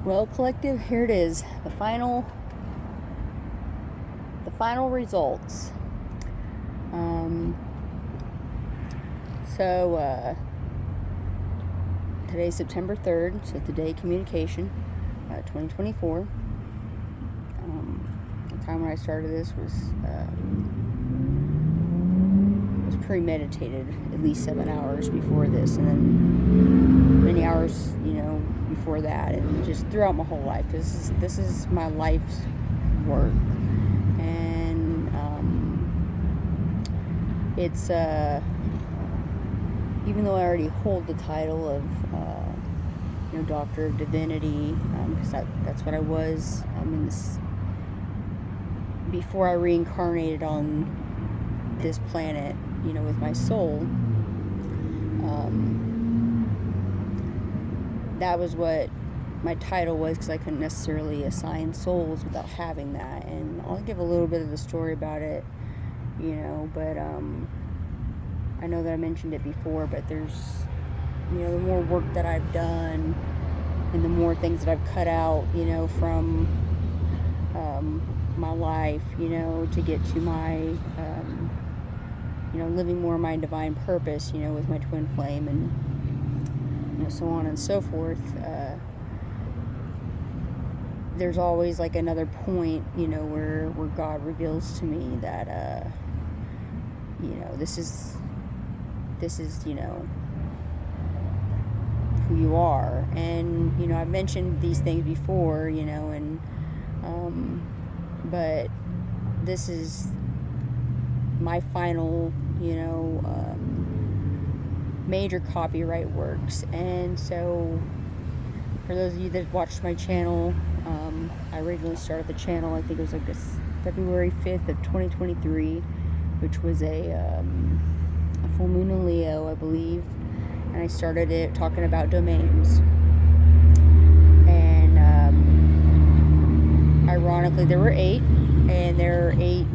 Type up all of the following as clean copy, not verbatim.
Well, collective, here it is. The final results. Today's September 3rd, so today communication, 2024. The time when I started this was premeditated, at least 7 hours before this, and then many hours, before that, and just throughout my whole life. This is my life's work, and it's even though I already hold the title of Doctor of Divinity, because that's what I was in this before I reincarnated on this planet, with my soul. That was what my title was, because I couldn't necessarily assign souls without having that. And I'll give a little bit of the story about it, but I know that I mentioned it before, but there's, the more work that I've done and the more things that I've cut out, from my life, to get to my, living more my divine purpose, with my twin flame and, so on and so forth. There's always like another point, where God reveals to me that, this is, who you are. And, I've mentioned these things before, but this is my final, major copyright works. And so for those of you that watched my channel, I originally started the channel, I think it was like February 5th of 2023, which was a full moon in Leo, I believe. And I started it talking about domains. And ironically, there were 8, and there are 8,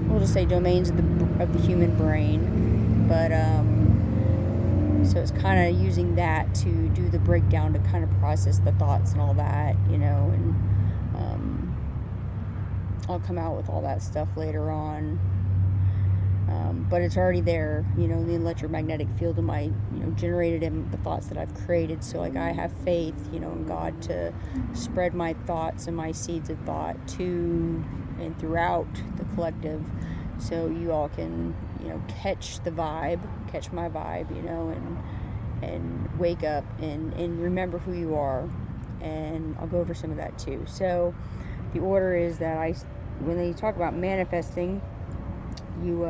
we'll just say domains of the human brain. But so it's kind of using that to do the breakdown, to kind of process the thoughts and all that, and I'll come out with all that stuff later on. But it's already there, the electromagnetic field of my, generated in the thoughts that I've created. So like I have faith, in God to spread my thoughts and my seeds of thought to and throughout the collective, so you all can, catch my vibe, and wake up and remember who you are. And I'll go over some of that too. So the order is that when they talk about manifesting, you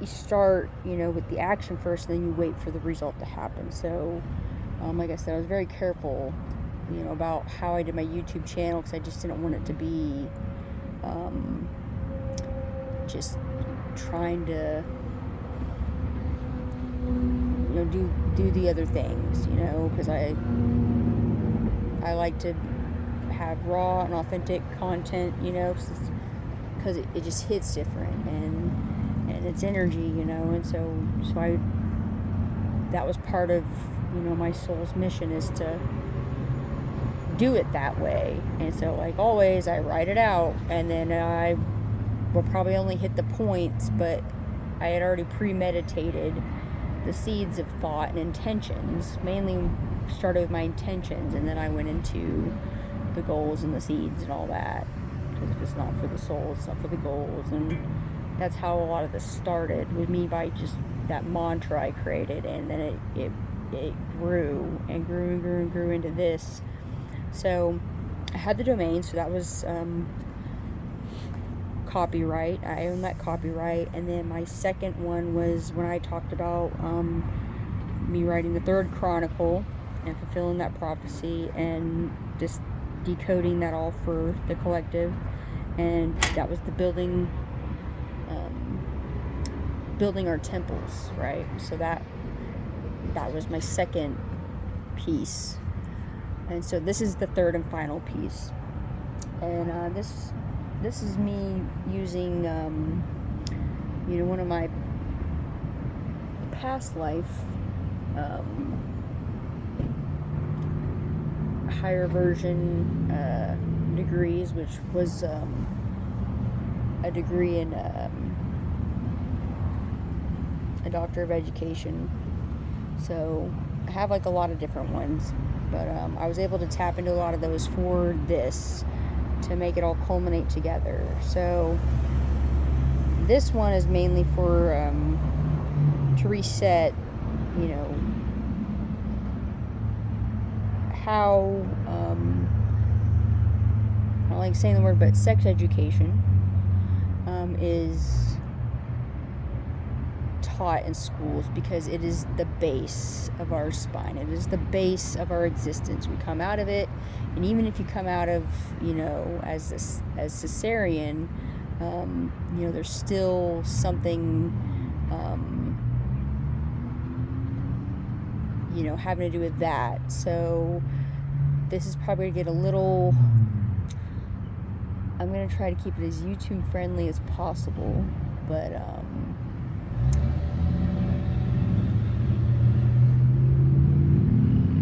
start, with the action first, and then you wait for the result to happen. So, like I said, I was very careful, about how I did my YouTube channel, because I just didn't want it to be just trying to, do the other things, because I like to have raw and authentic content, because it just hits different, and it's energy, and so that was part of, my soul's mission, is to do it that way. And so, like always, I write it out, and then I will probably only hit the points, but I had already premeditated the seeds of thought and intentions. Mainly started with my intentions, and then I went into the goals and the seeds and all that, because if it's not for the soul, it's not for the goals. And that's how a lot of this started, with me by just that mantra I created, and then it grew and grew and grew and grew into this. So I had the domain, so that was copyright. I own that copyright. And then my second one was when I talked about me writing the 3rd chronicle and fulfilling that prophecy, and just decoding that all for the collective. And that was the building our temples, right? So that was my second piece. And so this is the 3rd and final piece. And this is me using one of my past life higher version degrees, which was a degree in a Doctor of Education. So I have like a lot of different ones, but I was able to tap into a lot of those for this to make it all culminate together. So this one is mainly for to reset, you know, how I don't like saying the word, but sex education is taught in schools because it is the base of our spine. It is the base of our existence. We come out of it, and even if you come out of, you know, as cesarean, you know, there's still something, you know, having to do with that. So this is probably going to get a little, I'm going to try to keep it as YouTube friendly as possible, but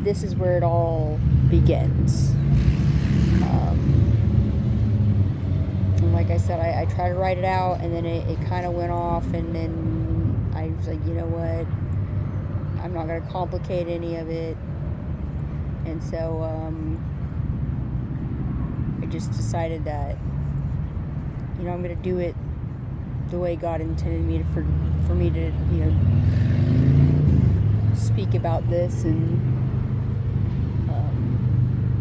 this is where it all begins. And like I said, I tried to write it out, and then it kind of went off, and then I was like, you know what, I'm not going to complicate any of it. And so I just decided that, you know, I'm going to do it the way God intended me to, for me to, you know, speak about this, and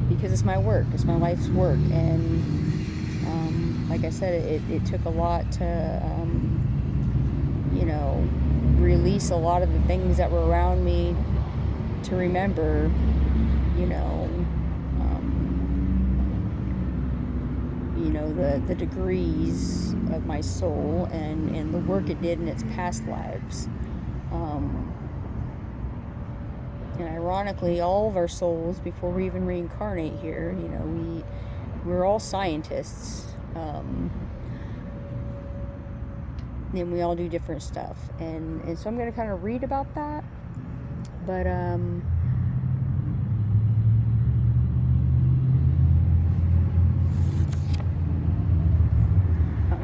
because it's my work, it's my life's work, and like I said, it took a lot to, you know, release a lot of the things that were around me to remember, you know, the degrees of my soul and the work it did in its past lives. And ironically, all of our souls, before we even reincarnate here, you know, we're all scientists. And we all do different stuff. And so I'm going to kind of read about that. But, I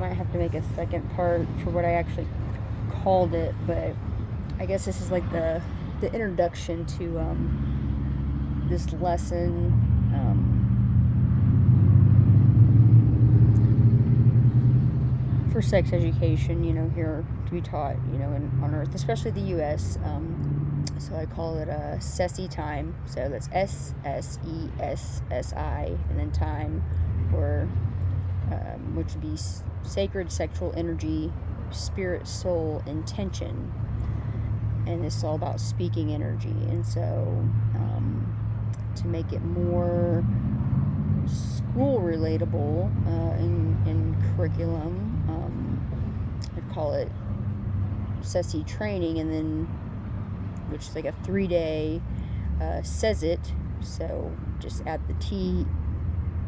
might have to make a second part for what I actually called it. But I guess this is like the introduction to this lesson. For sex education, you know, here to be taught, you know, on Earth, especially the U.S. So I call it SSESSI time. So that's SSESSI, and then time, or which would be sacred sexual energy, spirit, soul, intention. And it's all about speaking energy. And so to make it more school relatable in curriculum, I'd call it SSESSI training, and then which is like a 3-day SSESSIT. So just add the T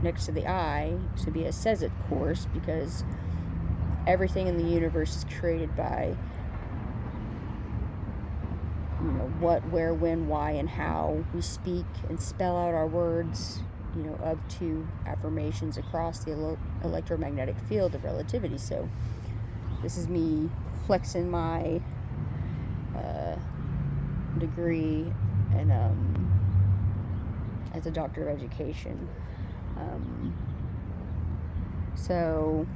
next to the I to be a SSESSIT course, because everything in the universe is created by, you know, what, where, when, why, and how we speak and spell out our words, you know, up to affirmations across the electromagnetic field of relativity. So this is me flexing my degree and as a Doctor of Education. So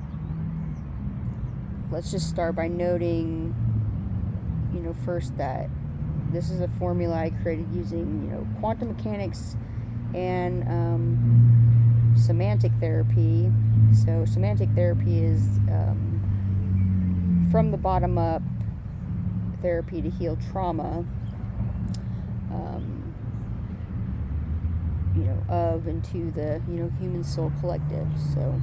let's just start by noting, you know, first that this is a formula I created using, you know, quantum mechanics and semantic therapy. So semantic therapy is from the bottom up therapy to heal trauma, you know, of and to the, you know, human soul collective. So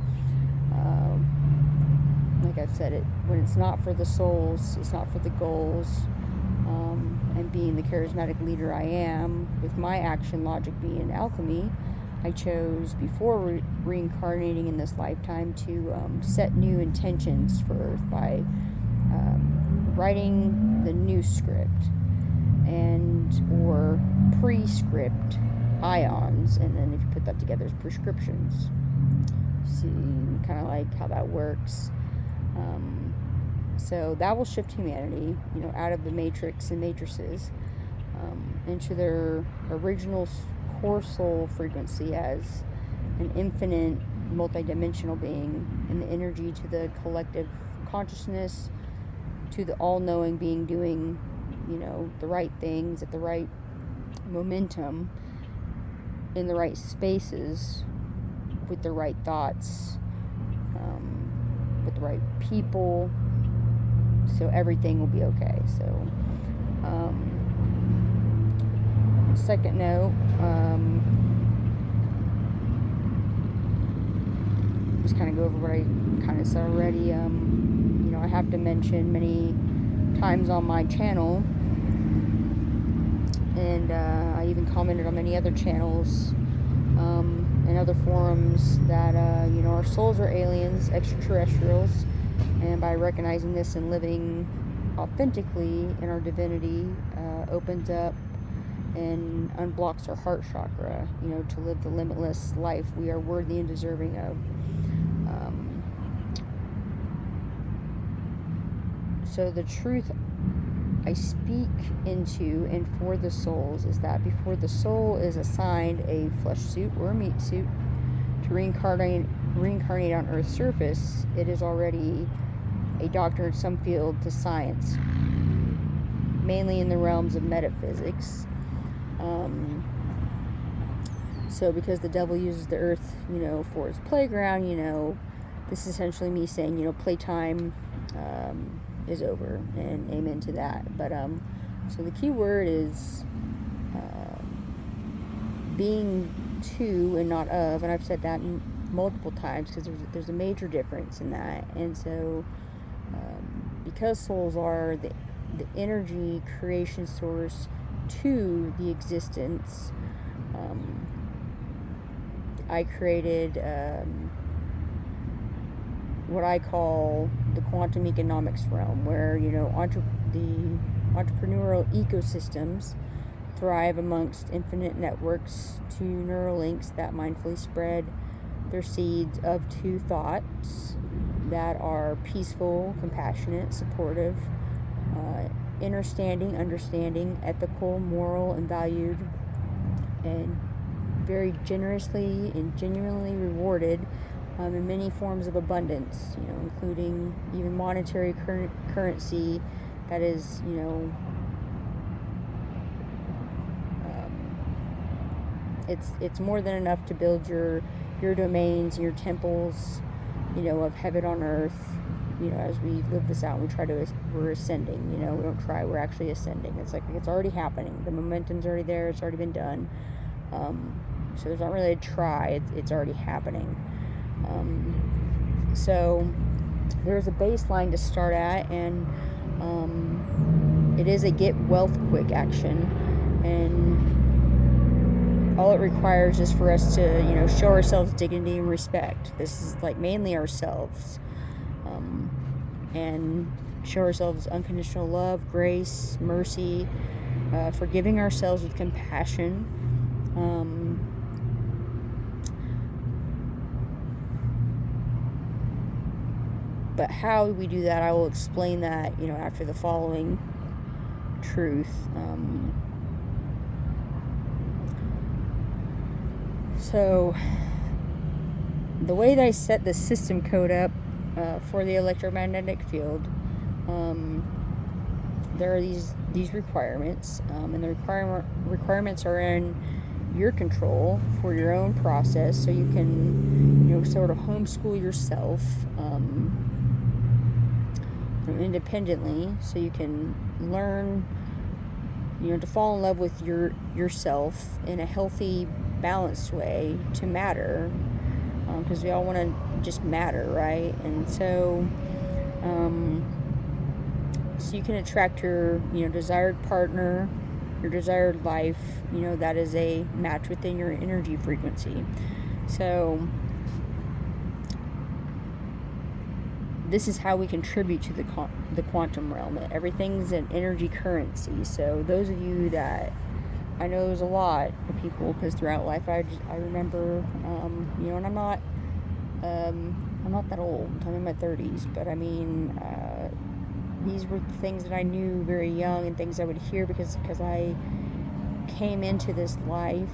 like I said, when it's not for the souls, it's not for the goals, and being the charismatic leader I am, with my action logic being alchemy, I chose before reincarnating in this lifetime to set new intentions for Earth by writing the new script. and or prescript ions, and then if you put that together as prescriptions. See kind of like how that works. So that will shift humanity, out of the matrix and matrices, into their original core soul frequency as an infinite multidimensional being, and the energy to the collective consciousness, to the all-knowing being doing the right things at the right momentum, in the right spaces, with the right thoughts, with the right people, so everything will be okay. So second note, just kind of go over what I kind of said already. I have to mention many times on my channel, and I even commented on many other channels and other forums that our souls are aliens, extraterrestrials, and by recognizing this and living authentically in our divinity, opens up and unblocks our heart chakra, to live the limitless life we are worthy and deserving of. So the truth I speak into and for the souls is that before the soul is assigned a flesh suit or a meat suit to reincarnate on Earth's surface, it is already a doctor in some field to science, mainly in the realms of metaphysics. So because the devil uses the earth, for his playground, this is essentially me saying, playtime is over, and amen to that. But so the key word is being to and not of, and I've said that multiple times because there's a major difference in that. And so because souls are the energy creation source to the existence, I created what I call the quantum economics realm, where the entrepreneurial ecosystems thrive amongst infinite networks to neural links that mindfully spread their seeds of two thoughts that are peaceful, compassionate, supportive, understanding, ethical, moral, and valued, and very generously and genuinely rewarded in many forms of abundance, including even monetary currency that is, it's more than enough to build your domains, your temples, of heaven on earth, as we live this out. We're ascending, we don't try, we're actually ascending. It's like, it's already happening. The momentum's already there. It's already been done. So there's not really a try. It's already happening. So there's a baseline to start at, and it is a get wealth quick action, and all it requires is for us to show ourselves dignity and respect. This is like mainly ourselves, and show ourselves unconditional love, grace, mercy, forgiving ourselves with compassion, but how we do that, I will explain that, after the following truth. So, the way that I set the system code up for the electromagnetic field, there are these requirements, and the requirements are in your control for your own process, so you can, sort of homeschool yourself independently, so you can learn, to fall in love with yourself in a healthy, balanced way to matter, because we all want to just matter, right? And so so you can attract your desired partner, your desired life, that is a match within your energy frequency. So this is how we contribute to the quantum realm. Everything's an energy currency. So those of you that, I know there's a lot of people, because throughout life I remember, you know, and I'm not that old. I'm in my 30s, but I mean, these were things that I knew very young, and things I would hear because I came into this life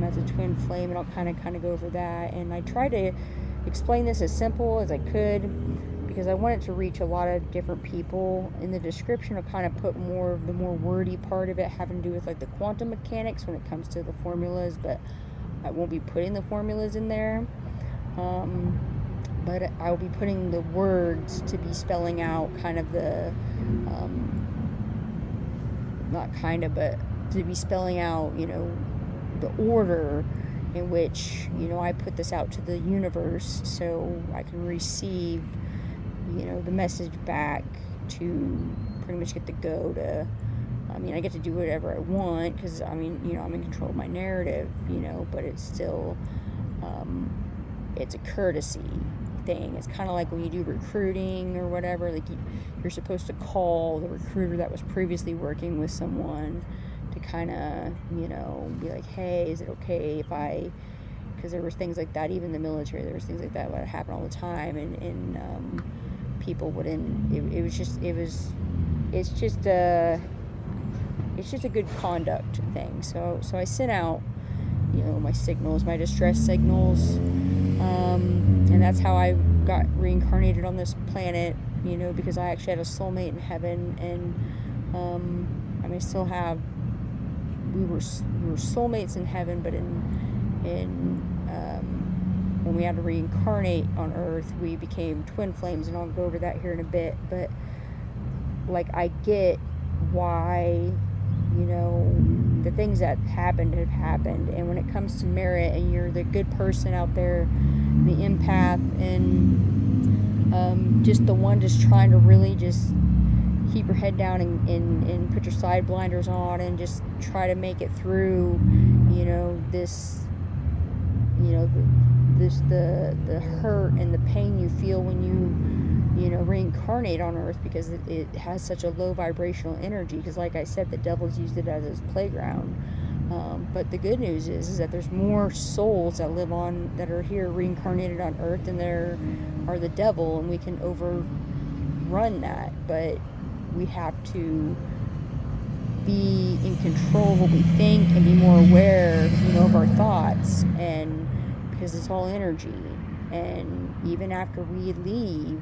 as a twin flame, and I'll kind of go over that. And I try to explain this as simple as I could, because I wanted to reach a lot of different people. In the description, I'll kind of put more of the more wordy part of it, having to do with like the quantum mechanics when it comes to the formulas, but I won't be putting the formulas in there. But I'll be putting the words to be spelling out kind of the, not kind of, but to be spelling out, you know, the order in which, you know, I put this out to the universe so I can receive, you know, the message back to pretty much get the go to, I mean, I get to do whatever I want, because, I mean, you know, I'm in control of my narrative, you know, but it's still, it's a courtesy thing. It's kind of like when you do recruiting or whatever, like you're supposed to call the recruiter that was previously working with someone to kind of, you know, be like, hey, is it okay if I, because there were things like that, even in the military, there was things like that would happen all the time, and people wouldn't, it's just a good conduct thing. So I sent out, you know, my signals, my distress signals, and that's how I got reincarnated on this planet, you know, because I actually had a soulmate in heaven, and I mean, still have, we were soulmates in heaven, but when we had to reincarnate on Earth, we became twin flames, and I'll go over that here in a bit. But like, I get why, you know, the things that happened have happened, and when it comes to merit, and you're the good person out there, the empath, and just the one just trying to really just keep your head down and put your side blinders on and just try to make it through, you know, this, you know, the hurt and the pain you feel when you know, reincarnate on Earth, because it has such a low vibrational energy, because like I said, the devil's used it as his playground. But the good news is that there's more souls that live on, that are here reincarnated on Earth, than there are the devil, and we can overrun that. But we have to be in control of what we think and be more aware, you know, of our thoughts, and because it's all energy, and even after we leave,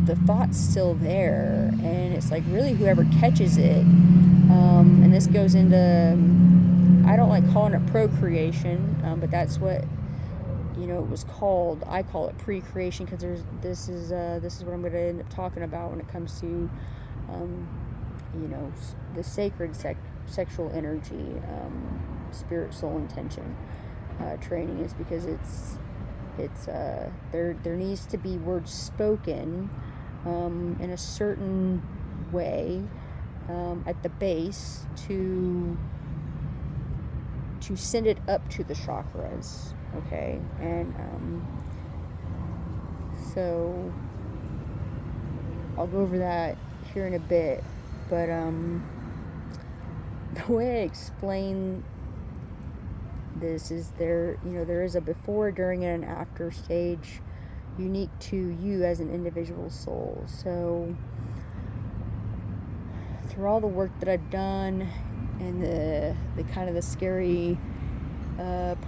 the thought's still there, and it's like really whoever catches it, and this goes into, I don't like calling it procreation, but that's what, you know, it was called. I call it pre-creation, because this is what I'm going to end up talking about when it comes to, you know, the sacred sexual energy, spirit, soul, intention training, is because it's there needs to be words spoken in a certain way at the base to send it up to the chakras, okay? And so I'll go over that here in a bit, but the way I explain this is there is a before, during, and an after stage unique to you as an individual soul. So through all the work that I've done, and the kind of the scary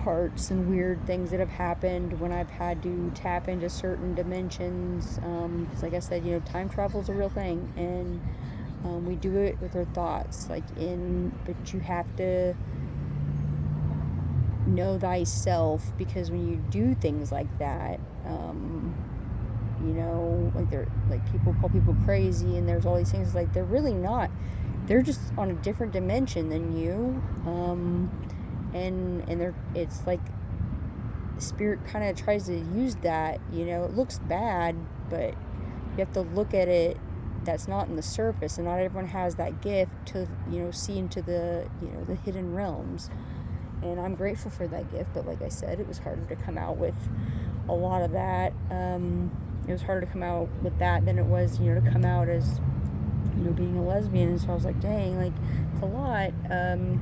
parts and weird things that have happened when I've had to tap into certain dimensions, because like I said, you know, time travel is a real thing, and we do it with our thoughts, but you have to know thyself, because when you do things like that, you know, like people call people crazy, and there's all these things, like they're really not, they're just on a different dimension than you, and it's like spirit kind of tries to use that, you know, it looks bad, but you have to look at it, that's not in the surface, and not everyone has that gift to, you know, see into the, you know, the hidden realms. And I'm grateful for that gift, but like I said, it was harder to come out with a lot of that. it was harder to come out with that than it was, to come out as, being a lesbian. And so I was like, dang, like, it's a lot. And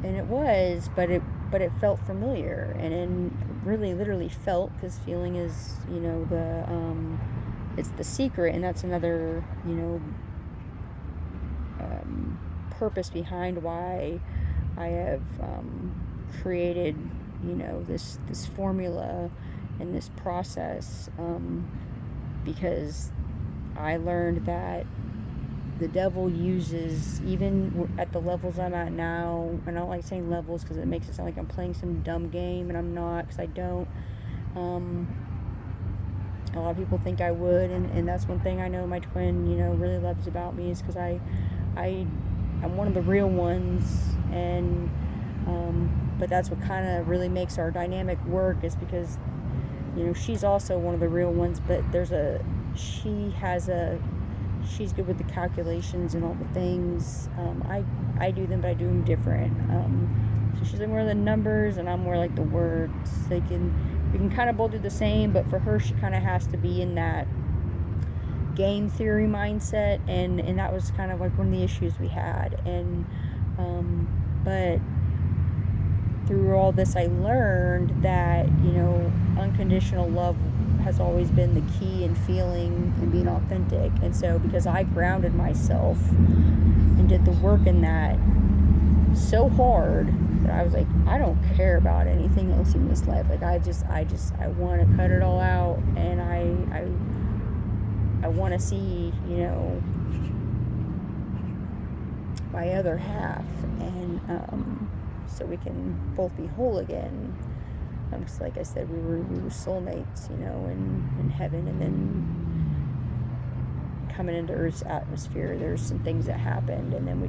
it was, but it felt familiar, and then really literally felt, because feeling is, it's the secret, and that's another, purpose behind why I have created, this formula and this process, because I learned that the devil uses, even at the levels I'm at now, and I don't like saying levels because it makes it sound like I'm playing some dumb game, and I'm not, because I don't. A lot of people think I would, and that's one thing I know my twin, really loves about me, is because I'm one of the real ones, and but that's what kind of really makes our dynamic work, is because, she's also one of the real ones, but she's good with the calculations and all the things. I do them, but I do them different. So she's like more of the numbers, and I'm more like the words. We can kind of both do the same, but for her, she kind of has to be in that game theory mindset, and that was kind of like one of the issues we had. And but through all this, I learned that, unconditional love has always been the key in feeling and being authentic. And so because I grounded myself and did the work in that so hard, that I was like, I don't care about anything else in this life. Like, I want to cut it all out, and I want to see, my other half, and so we can both be whole again. Because like I said, we were soulmates, in heaven, and then coming into Earth's atmosphere, there's some things that happened, and then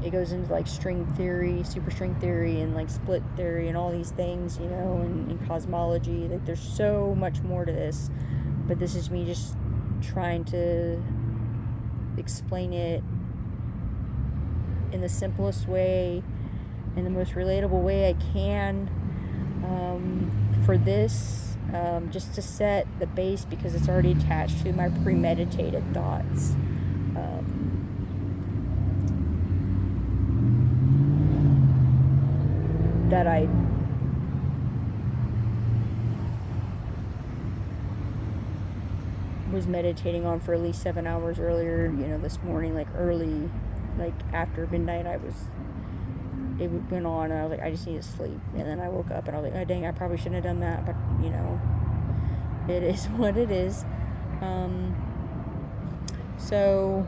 it goes into like string theory, superstring theory, and like split theory, and all these things, and cosmology. Like, there's so much more to this, but this is me just trying to explain it in the simplest way, in the most relatable way I can, for this, just to set the base, because it's already attached to my premeditated thoughts. That I was meditating on for at least 7 hours earlier, this morning, like early, like after midnight, it went on, and I was like, I just need to sleep. And then I woke up, and I was like, oh dang, I probably shouldn't have done that, but it is what it is. So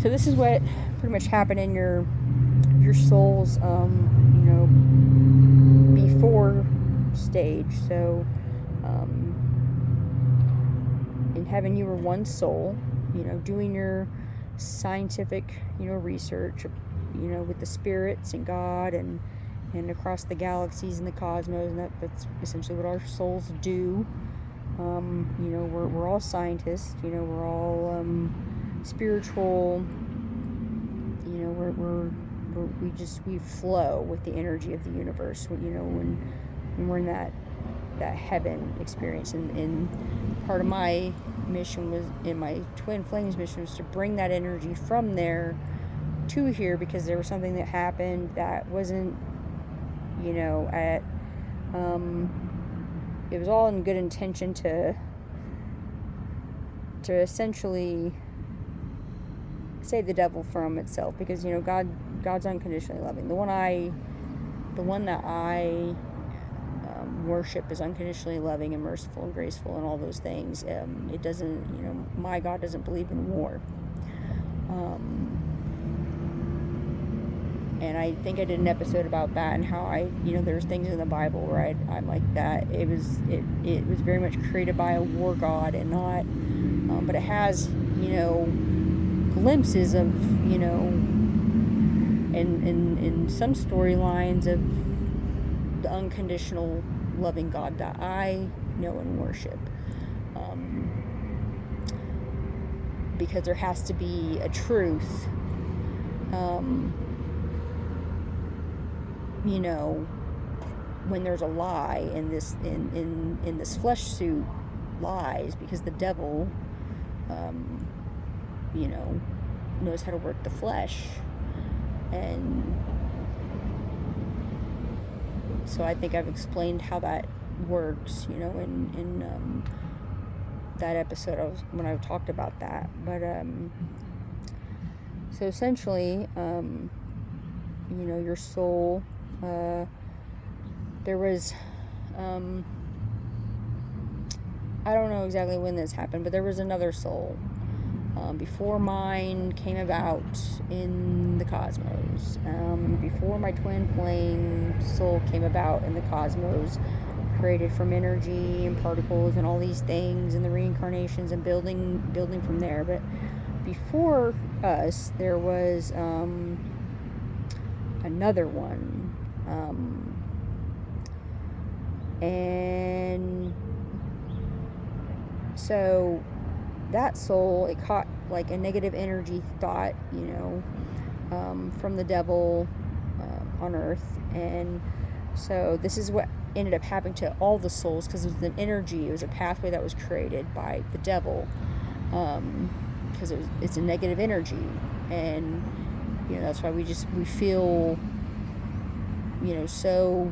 this is what pretty much happened in your soul's before stage. So in heaven, you were one soul, doing your scientific research, with the spirits and God, and across the galaxies and the cosmos, and that's essentially what our souls do. We're all scientists, we're all spiritual, we flow with the energy of the universe, when we're in that heaven experience. And part of my mission was, in my twin flames mission, was to bring that energy from there to here, because there was something that happened that wasn't, it was all in good intention to essentially save the devil from itself, because God's unconditionally loving. The one that I worship is unconditionally loving and merciful and graceful and all those things. It doesn't, my God doesn't believe in war. And I think I did an episode about that, and how there's things in the Bible where I'm like that. It was very much created by a war god, and not, but it has, glimpses of, in some storylines of the unconditional loving God that I know and worship. Because there has to be a truth you know, when there's a lie in this in this flesh suit, lies, because the devil you know, knows how to work the flesh. And so I think I've explained how that works, you know, in that episode when I talked about that. But so essentially, you know, your soul, there was, I don't know exactly when this happened, but there was another soul before mine came about in the cosmos, before my twin flame soul came about in the cosmos, created from energy and particles and all these things and the reincarnations and building from there. But before us, there was another one, and so that soul, it caught like a negative energy thought, you know, from the devil on earth. And so this is what ended up happening to all the souls, because it was an energy, it was a pathway that was created by the devil, because it's a negative energy. And you know, that's why we feel, you know, so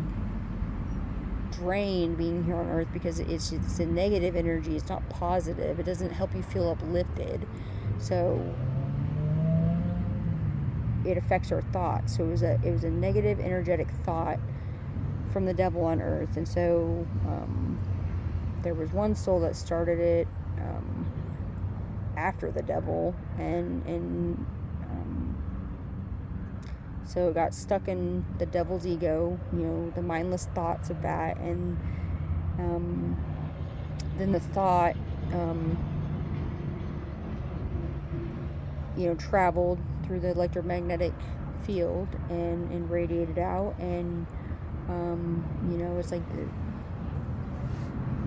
drained being here on earth, because it's a negative energy. It's not positive. It doesn't help you feel uplifted. So it affects our thoughts. So it was a negative energetic thought from the devil on earth. And so there was one soul that started it after the devil, and so it got stuck in the devil's ego, you know, the mindless thoughts of that. And then the thought, you know, traveled through the electromagnetic field and radiated out. And, you know, it's like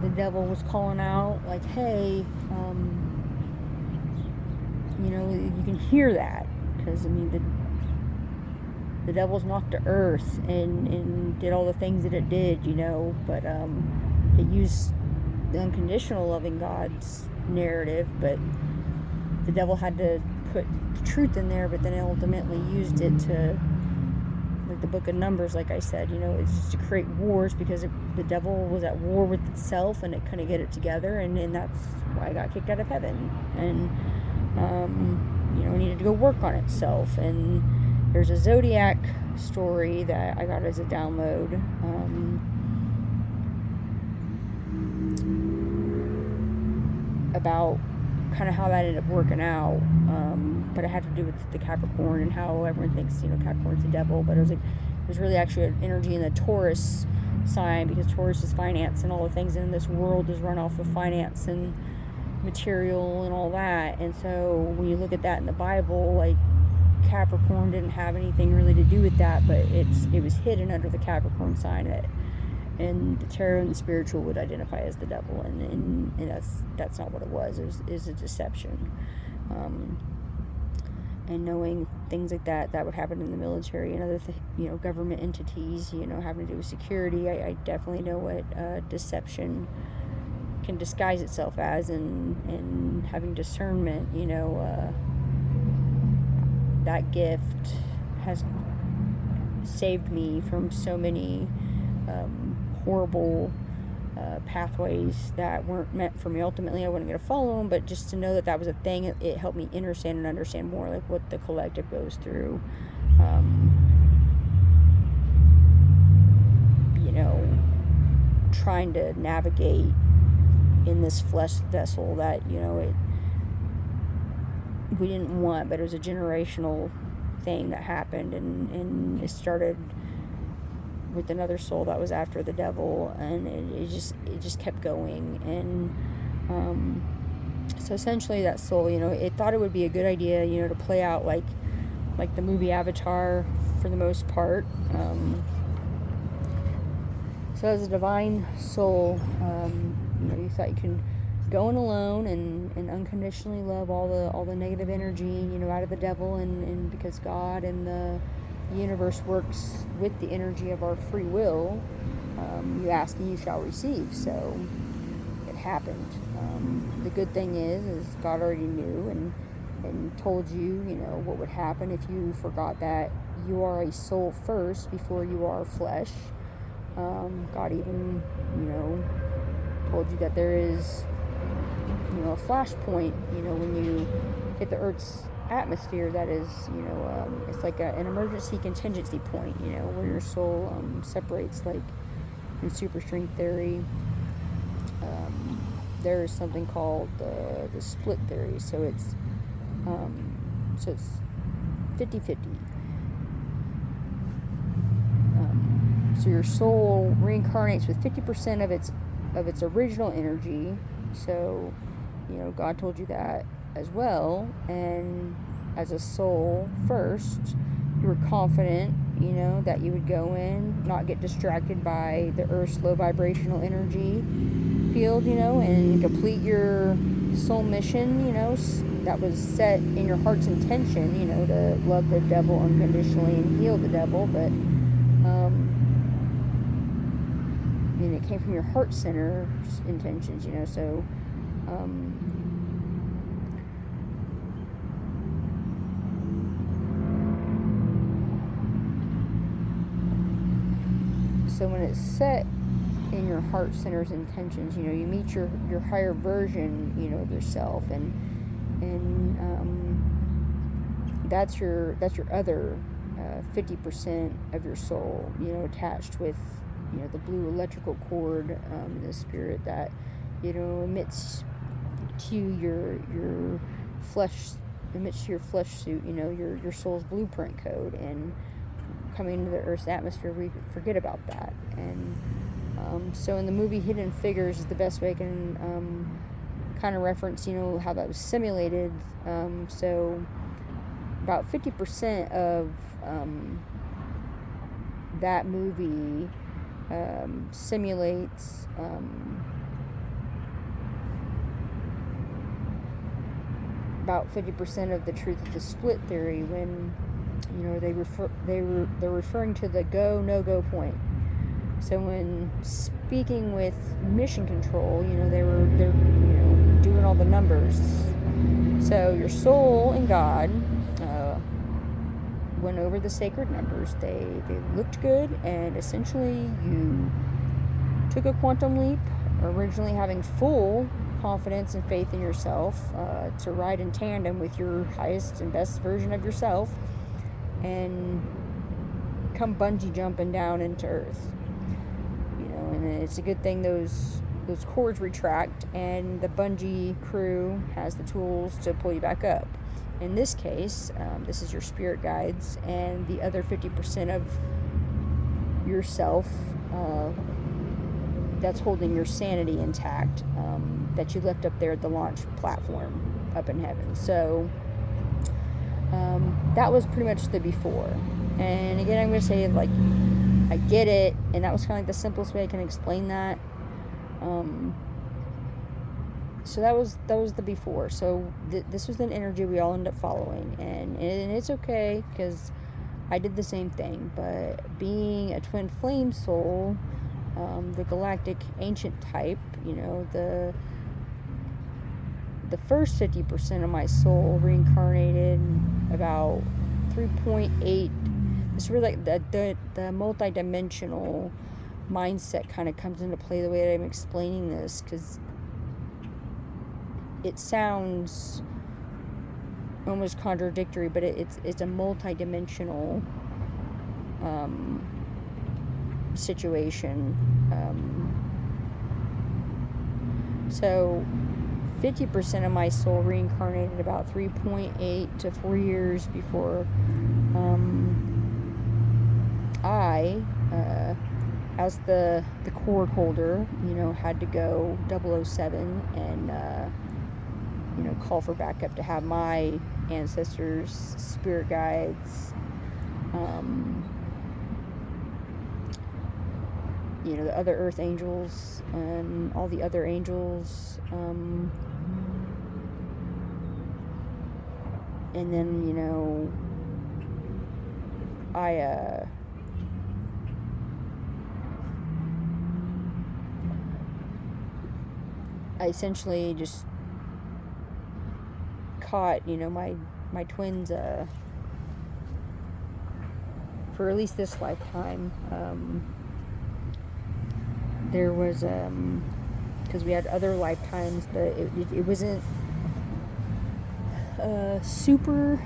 the devil was calling out, like, hey, you know, you can hear that. Because, I mean, the devil's knocked to earth and did all the things that it did, you know, but it used the unconditional loving God's narrative. But the devil had to put the truth in there, but then it ultimately used it to, like the book of Numbers, like I said, you know, it's just to create wars, because the devil was at war with itself and it couldn't get it together, and that's why it got kicked out of heaven. And you know, it needed to go work on itself. And there's a Zodiac story that I got as a download, about kind of how that ended up working out, but it had to do with the Capricorn and how everyone thinks, you know, Capricorn's the devil. But it was like, there's really actually an energy in the Taurus sign, because Taurus is finance, and all the things in this world is run off of finance and material and all that. And so when you look at that in the Bible, like, Capricorn didn't have anything really to do with that, but it was hidden under the Capricorn sign, and the tarot and the spiritual would identify as the devil, and that's not what it was. It was a deception. And knowing things like that would happen in the military and other you know, government entities, you know, having to do with security, I definitely know what deception can disguise itself as, and having discernment, you know, that gift has saved me from so many horrible pathways that weren't meant for me. Ultimately, I wasn't going to follow them, but just to know that was a thing, it helped me understand and understand more, like, what the collective goes through. You know, trying to navigate in this flesh vessel that, you know, we didn't want, but it was a generational thing that happened, and it started with another soul that was after the devil, and it just kept going. And so essentially that soul, you know, it thought it would be a good idea, you know, to play out like the movie Avatar for the most part. So as a divine soul, you know, you thought you can going alone and unconditionally love all the negative energy, you know, out of the devil, and because God and the universe works with the energy of our free will, you ask and you shall receive. So it happened. The good thing is God already knew and told you, you know, what would happen if you forgot that you are a soul first before you are flesh. God even, you know, told you that there is, you know, a flashpoint, you know, when you hit the Earth's atmosphere, that is, you know, it's like an emergency contingency point, you know, where your soul separates, like in super string theory. There's something called the split theory, so it's 50-50. So your soul reincarnates with 50% of its original energy. So, you know, God told you that as well. And as a soul first, you were confident, you know, that you would go in, not get distracted by the Earth's low vibrational energy field, you know, and complete your soul mission, you know, that was set in your heart's intention, you know, to love the devil unconditionally and heal the devil. But I mean, it came from your heart center's intentions, you know, so so when it's set in your heart center's intentions, you know, you meet your higher version, you know, of yourself, and that's your other 50% of your soul, you know, attached with, you know, the blue electrical cord in the spirit that, you know, emits to your flesh, emits to your flesh suit, you know, your soul's blueprint code. And coming into the Earth's atmosphere, we forget about that. And so in the movie Hidden Figures is the best way I can kind of reference, you know, how that was simulated. So about 50% of that movie simulates about 50% of the truth of the split theory, when, you know, they're referring to the go no go point. So when speaking with mission control, you know, they're you know, doing all the numbers. So your soul and God went over the sacred numbers. They looked good, and essentially you took a quantum leap, originally having full confidence and faith in yourself to ride in tandem with your highest and best version of yourself, and come bungee jumping down into Earth. You know, and it's a good thing those cords retract, and the bungee crew has the tools to pull you back up. In this case, this is your spirit guides and the other 50% of yourself that's holding your sanity intact, that you left up there at the launch platform up in heaven. So that was pretty much the before. And again, I'm going to say, like, I get it, and that was kind of like the simplest way I can explain that. So that was the before. So this was an energy we all ended up following, and it's okay, because I did the same thing. But being a twin flame soul, the galactic ancient type, you know, the first 50% of my soul reincarnated about 3.8. It's really like the multi-dimensional mindset kind of comes into play the way that I'm explaining this, because it sounds almost contradictory, but it's a multi-dimensional situation. So 50% of my soul reincarnated about 3.8 to 4 years before I, as the cord holder, you know, had to go 007 and you know, call for backup to have my ancestors, spirit guides, you know, the other earth angels and all the other angels, and then, you know, I essentially just caught, you know, my twins for at least this lifetime. There was because we had other lifetimes, but it wasn't super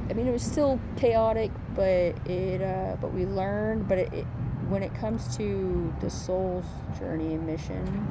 I mean, it was still chaotic, but but we learned. But it when it comes to the soul's journey and mission,